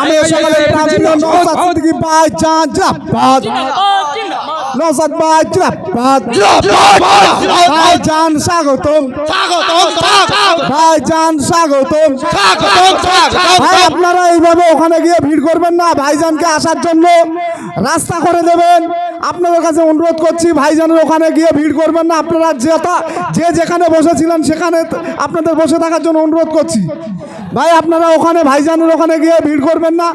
আমি সকালে নওশাদ সিদ্দিকী ভাইজান জিন্দাবাদ নওশাদ ভাইজান স্বাগতম ভাইজান স্বাগতম। ভাই আপনারা এইভাবে ওখানে গিয়ে ভিড় করবেন না, ভাইজানকে আসার জন্য রাস্তা করে দেবেন। আপনাদের কাছে অনুরোধ করছি ভাইজানের ওখানে গিয়ে ভিড় করবেন না। আপনারা যে যেখানে বসেছিলেন সেখানে আপনাদের বসে থাকার জন্য অনুরোধ করছি। ভাই আপনারা ওখানে ভাইজানের ওখানে গিয়ে ভিড় করবেন না।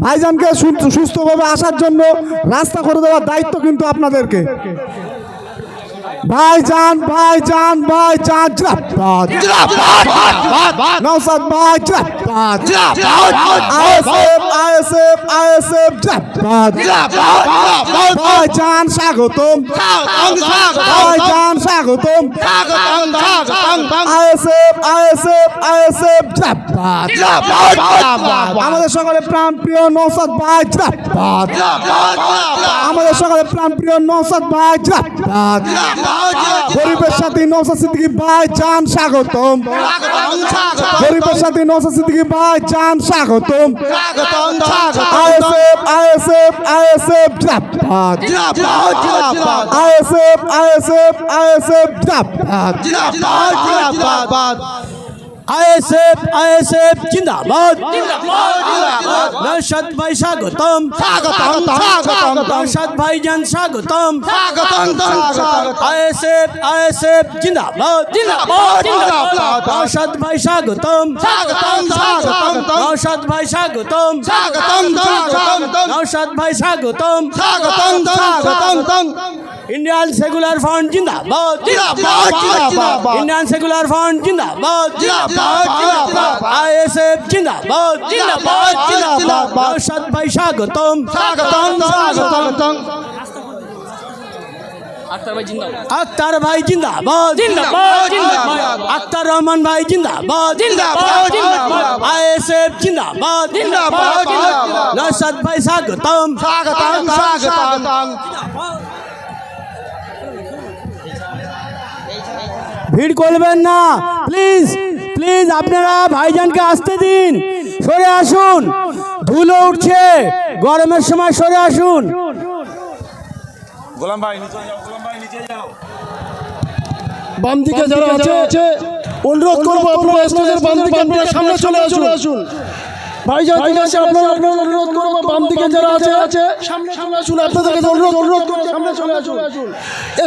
ভাইজানকে সুস্থভাবে আসার জন্য রাস্তা করে দেওয়ার দায়িত্ব কিন্তু আপনাদেরকে। ভাইজান জিন্দাবাদ নওশাদ ভাই জিন্দাবাদ আইএসএফ জিন্দাবাদ ভাইজান স্বাগতম ভাইজান স্বাগতম আইএসএফ জিন্দাবাদ আমাদের সকলের প্রাণ প্রিয় নওশাদ ভাই জিন্দাবাদ আমাদের সকলের প্রাণ প্রিয় নওশাদ ভাই জিন্দাবাদ গরিবের সাথে নওশাদ সিদ্দিকী ভাইজান স্বাগতম গরিবের সাথে নওশাদ সিদ্দিকী ভাইজান স্বাগতম আইএসএফ জিন্দাবাদ আইএসএফ জিন্দাবাদ আইএসএফ জিন্দাবাদ নওশাদ ভাই স্বাগতম নওশাদ ভাইজান স্বাগতম আইএসএফ জিন্দাবাদ নওশাদ ভাই স্বাগতম নওশাদ ভাই স্বাগতম নওশাদ ভাই স্বাগতম ইন্ডিয়ান সেকুলার ফ্রন্ট জিন্দাবাদ ইন্ডিয়ান সেকুলার ফ্রন্ট জিন্দাবাদ আইএসএফ জিন্দাবাদ নওশাদ ভাই স্বাগতম আক্তার ভাই জিন্দাবাদ আক্তার রহমান ভাই জিন্দাবাদ আইএসএফ জিন্দাবাদ নওশাদ ভাই স্বাগতম ভিড় করবেন না প্লিজ প্লিজ আপনারা ভাইজানকে আসতে দিন সরে আসুন ধুলো উঠছে গরমের সময় সরে আসুন গোলাম ভাই নিচে যাও গোলাম ভাই নিচে যাও বাম দিকে যারা আছে অনুরোধ করবো আপনারা স্টেজের বাম দিকে আপনারা সামনে চলে আসুন ভাইজান আছে আপনারা অনুরোধ করবো বাম দিকে যারা আছে সামনে চলে আসুন আপনাদের কাছে অনুরোধ করবো সামনে চলে আসুন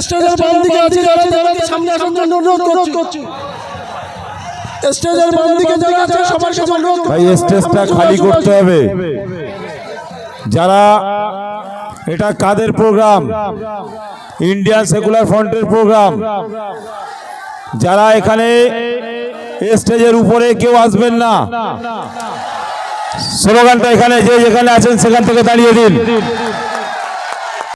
স্টেজের বাম দিকে আছে যারা সামনে আসার জন্য অনুরোধ করছি স্টেজের বাম দিকে যারা আছে সবার কাছে অনুরোধ ভাই স্টেজটা খালি করতে হবে। যারা এটা কাদের প্রোগ্রাম ইন্ডিয়ান সেকুলার ফ্রন্টের প্রোগ্রাম যারা এখানে স্টেজের উপরে কেউ আসবেন না স্লোগানটা এখানে যে যেখানে আছেন সেখান থেকে দাঁড়িয়ে দিন।